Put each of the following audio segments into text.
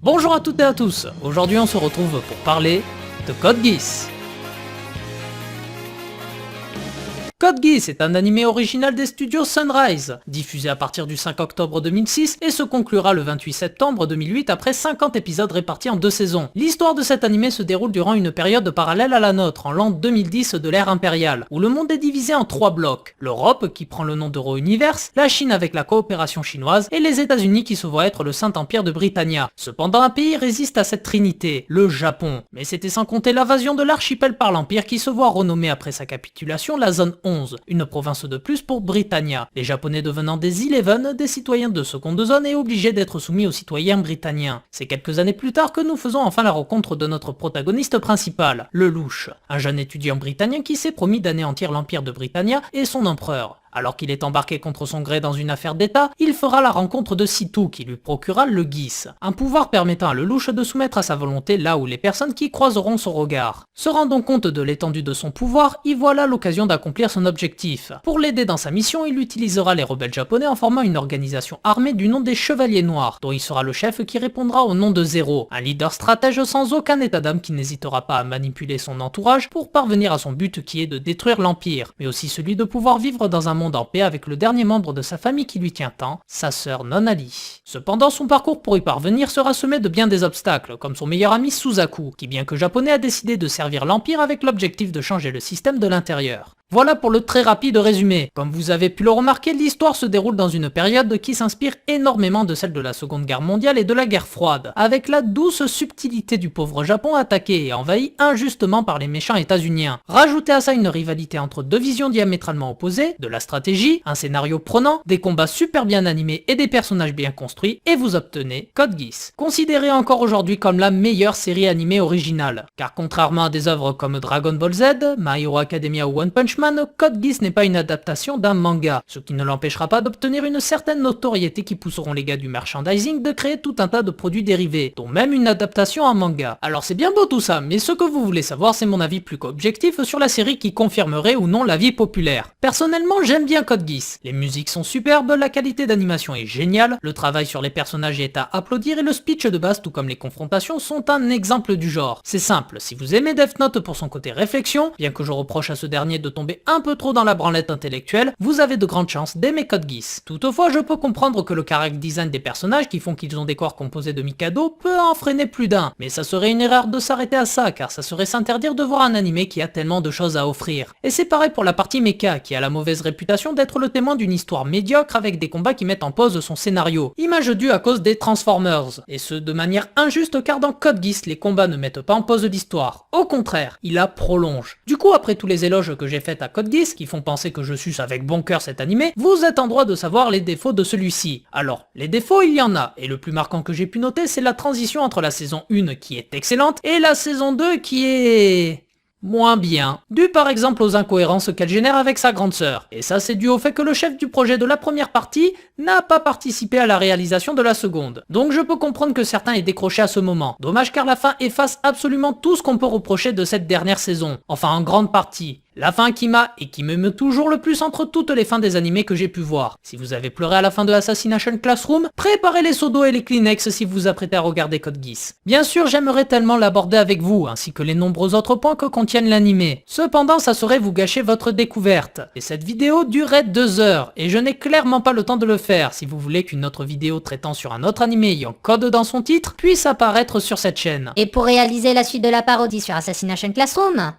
Bonjour à toutes et à tous, aujourd'hui on se retrouve pour parler de Code Geass. Code Geass est un animé original des studios Sunrise, diffusé à partir du 5 octobre 2006 et se conclura le 28 septembre 2008 après 50 épisodes répartis en 2 saisons. L'histoire de cet animé se déroule durant une période parallèle à la nôtre, en l'an 2010 de l'ère impériale, où le monde est divisé en 3 blocs. L'Europe, qui prend le nom d'Euro-Universe, la Chine avec la coopération chinoise, et les États-Unis qui se voient être le Saint-Empire de Britannia. Cependant, un pays résiste à cette trinité, le Japon. Mais c'était sans compter l'invasion de l'archipel par l'Empire qui se voit renommer après sa capitulation la Zone 11. Une province de plus pour Britannia, les Japonais devenant des Eleven, des citoyens de seconde zone et obligés d'être soumis aux citoyens britanniens. C'est quelques années plus tard que nous faisons enfin la rencontre de notre protagoniste principal, le Louche, un jeune étudiant britannian qui s'est promis d'anéantir l'Empire de Britannia et son empereur. Alors qu'il est embarqué contre son gré dans une affaire d'état, il fera la rencontre de Sitou qui lui procurera le Geass, un pouvoir permettant à Lelouch de soumettre à sa volonté là où les personnes qui croiseront son regard. Se rendant compte de l'étendue de son pouvoir, y voilà l'occasion d'accomplir son objectif. Pour l'aider dans sa mission, il utilisera les rebelles japonais en formant une organisation armée du nom des Chevaliers Noirs, dont il sera le chef qui répondra au nom de Zero, un leader stratège sans aucun état d'âme qui n'hésitera pas à manipuler son entourage pour parvenir à son but qui est de détruire l'Empire, mais aussi celui de pouvoir vivre dans un monde en paix avec le dernier membre de sa famille qui lui tient tant, sa sœur Nonali. Cependant, son parcours pour y parvenir sera semé de bien des obstacles, comme son meilleur ami Suzaku, qui bien que japonais a décidé de servir l'Empire avec l'objectif de changer le système de l'intérieur. Voilà pour le très rapide résumé. Comme vous avez pu le remarquer, l'histoire se déroule dans une période qui s'inspire énormément de celle de la Seconde Guerre mondiale et de la guerre froide, avec la douce subtilité du pauvre Japon attaqué et envahi injustement par les méchants états-uniens. Rajoutez à ça une rivalité entre deux visions diamétralement opposées, de la stratégie, un scénario prenant, des combats super bien animés et des personnages bien construits, et vous obtenez Code Geass, considéré encore aujourd'hui comme la meilleure série animée originale. Car contrairement à des œuvres comme Dragon Ball Z, My Hero Academia ou One Punch Man, Code Geass n'est pas une adaptation d'un manga, ce qui ne l'empêchera pas d'obtenir une certaine notoriété qui pousseront les gars du merchandising de créer tout un tas de produits dérivés, dont même une adaptation en manga. Alors c'est bien beau tout ça, mais ce que vous voulez savoir c'est mon avis plus qu'objectif sur la série qui confirmerait ou non l'avis populaire. Personnellement j'aime bien Code Geass, les musiques sont superbes, la qualité d'animation est géniale, le travail sur les personnages est à applaudir et le speech de base tout comme les confrontations sont un exemple du genre. C'est simple, si vous aimez Death Note pour son côté réflexion, bien que je reproche à ce dernier de tomber un peu trop dans la branlette intellectuelle, vous avez de grandes chances d'aimer Code Geass. Toutefois, je peux comprendre que le character design des personnages qui font qu'ils ont des corps composés de Mikado peut en freiner plus d'un, mais ça serait une erreur de s'arrêter à ça, car ça serait s'interdire de voir un animé qui a tellement de choses à offrir. Et c'est pareil pour la partie mecha, qui a la mauvaise réputation d'être le témoin d'une histoire médiocre avec des combats qui mettent en pause son scénario, image due à cause des Transformers, et ce de manière injuste car dans Code Geass, les combats ne mettent pas en pause l'histoire, au contraire, il la prolonge. Du coup, après tous les éloges que j'ai faits à Code Geass, qui font penser que je suce avec bon cœur cet animé, vous êtes en droit de savoir les défauts de celui-ci. Alors, les défauts il y en a, et le plus marquant que j'ai pu noter c'est la transition entre la saison 1 qui est excellente, et la saison 2 qui est moins bien, dû par exemple aux incohérences qu'elle génère avec sa grande sœur. Et ça c'est dû au fait que le chef du projet de la première partie n'a pas participé à la réalisation de la seconde. Donc je peux comprendre que certains aient décroché à ce moment. Dommage car la fin efface absolument tout ce qu'on peut reprocher de cette dernière saison. Enfin en grande partie. La fin qui m'a et qui m'émeut toujours le plus entre toutes les fins des animés que j'ai pu voir. Si vous avez pleuré à la fin de Assassination Classroom, préparez les seaux d'eau et les Kleenex si vous vous apprêtez à regarder Code Geass. Bien sûr, j'aimerais tellement l'aborder avec vous, ainsi que les nombreux autres points que contiennent l'animé. Cependant, ça serait vous gâcher votre découverte. Et cette vidéo durerait 2 heures, et je n'ai clairement pas le temps de le faire si vous voulez qu'une autre vidéo traitant sur un autre animé ayant Code dans son titre puisse apparaître sur cette chaîne. Et pour réaliser la suite de la parodie sur Assassination Classroom,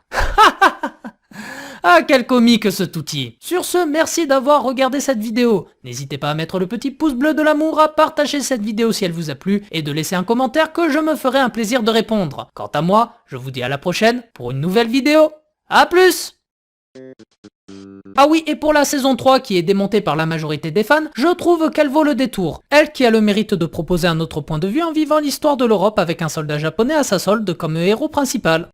Ah, quel comique cet outil. Sur ce, merci d'avoir regardé cette vidéo. N'hésitez pas à mettre le petit pouce bleu de l'amour, à partager cette vidéo si elle vous a plu, et de laisser un commentaire que je me ferai un plaisir de répondre. Quant à moi, je vous dis à la prochaine pour une nouvelle vidéo. A plus! Ah oui, et pour la saison 3 qui est démontée par la majorité des fans, je trouve qu'elle vaut le détour. Elle qui a le mérite de proposer un autre point de vue en vivant l'histoire de l'Europe avec un soldat japonais à sa solde comme héros principal.